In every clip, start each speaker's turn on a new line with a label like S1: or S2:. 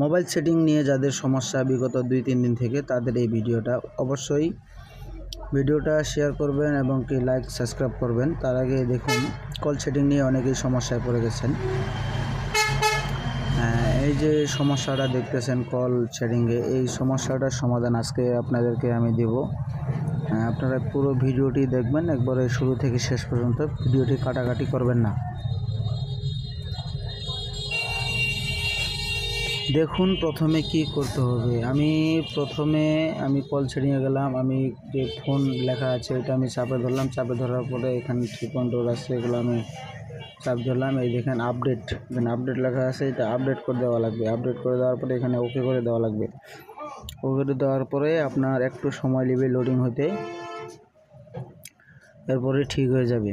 S1: Mobile setting নিয়ে যাদের সমস্যা বিগত 2-3 দিন থেকে, তাদের এই ভিডিওটা অবশ্যই ভিডিওটা শেয়ার করবেন এবং কি লাইক সাবস্ক্রাইব করবেন। তার আগে দেখুন, কল সেটিং নিয়ে অনেকেই সমস্যায় পড়ে গেছেন। এই যে সমস্যাটা দেখতেছেন কল সেটিংয়ে, এই সমস্যাটার সমাধান আজকে আপনাদেরকে আমি দেব। আপনারা পুরো ভিডিওটি দেখবেন, একবারে শুরু থেকে শেষ পর্যন্ত, ভিডিওটি কাটাকাটি করবেন না। দেখুন প্রথমে কি করতে হবে। আমি কল সেটিংয়ে গেলাম। আমি যে ফোন লেখা আছে এটা আমি চাপে ধরলাম। চাপে ধরার পরে এখানে 3 পয়েন্ট আছে, এগুলো আমি চাপ ধরলাম। এই দেখেন আপডেট, এখানে আপডেট লেখা আছে, এটা আপডেট করে দেওয়া লাগবে। আপডেট করে দেওয়ার পরে এখানে ওকে করে দেওয়া লাগবে। ওকে করে দেওয়ার পরে আপনার একটু সময় নেবে লোডিং হতে, এরপরে ঠিক হয়ে যাবে।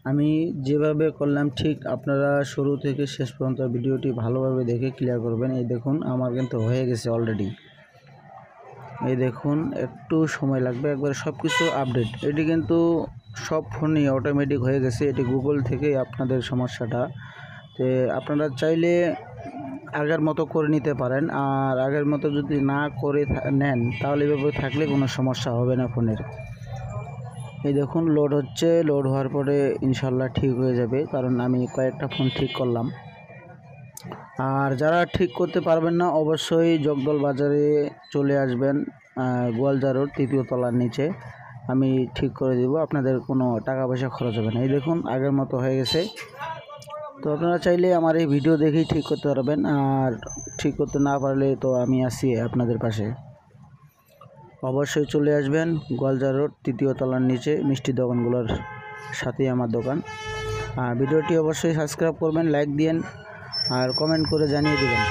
S1: আমি যেভাবে করলাম ঠিক আপনারা শুরু থেকে শেষ পর্যন্ত ভিডিওটি ভালোভাবে দেখে ক্লিয়ার করবেন। এই দেখুন আমার কিন্তু হয়ে গেছে অলরেডি। এই দেখুন একটু সময় লাগবে, একবারে সব কিছু আপডেট। এটি কিন্তু সব ফোনই অটোমেটিক হয়ে গেছে। এটি গুগল থেকে আপনাদের সমস্যাটা, তো আপনারা চাইলে আগের মতো করে নিতে পারেন। আর আগের মতো যদি না করে নেন তাহলে এভাবে থাকলে কোনো সমস্যা হবে না ফোনের। এই দেখুন লোড হচ্ছে, লোড হওয়ার পরে ইনশাল্লাহ ঠিক হয়ে যাবে, কারণ আমি কয়েকটা ফোন ঠিক করলাম। আর যারা ঠিক করতে পারবেন না অবশ্যই জগদল বাজারে চলে আসবেন, গোয়ালদা রোড 3য় তলার নিচে। আমি ঠিক করে দিব, আপনাদের কোনো টাকা পয়সা খরচ হবে না। এই দেখুন আগের মতো হয়ে গেছে। তো আপনারা চাইলে আমার এই ভিডিও দেখেই ঠিক করতে পারবেন। আর ঠিক করতে না পারলে তো আমি আছি আপনাদের পাশে। অবশ্যই চলে আসবেন গোয়ালদা রোড 3য় তলার নিচে, মিষ্টি দোকানগুলোর সাথেই আমার দোকান। আর ভিডিওটি অবশ্যই সাবস্ক্রাইব করবেন, লাইক দিন আর কমেন্ট করে জানিয়ে দেবেন।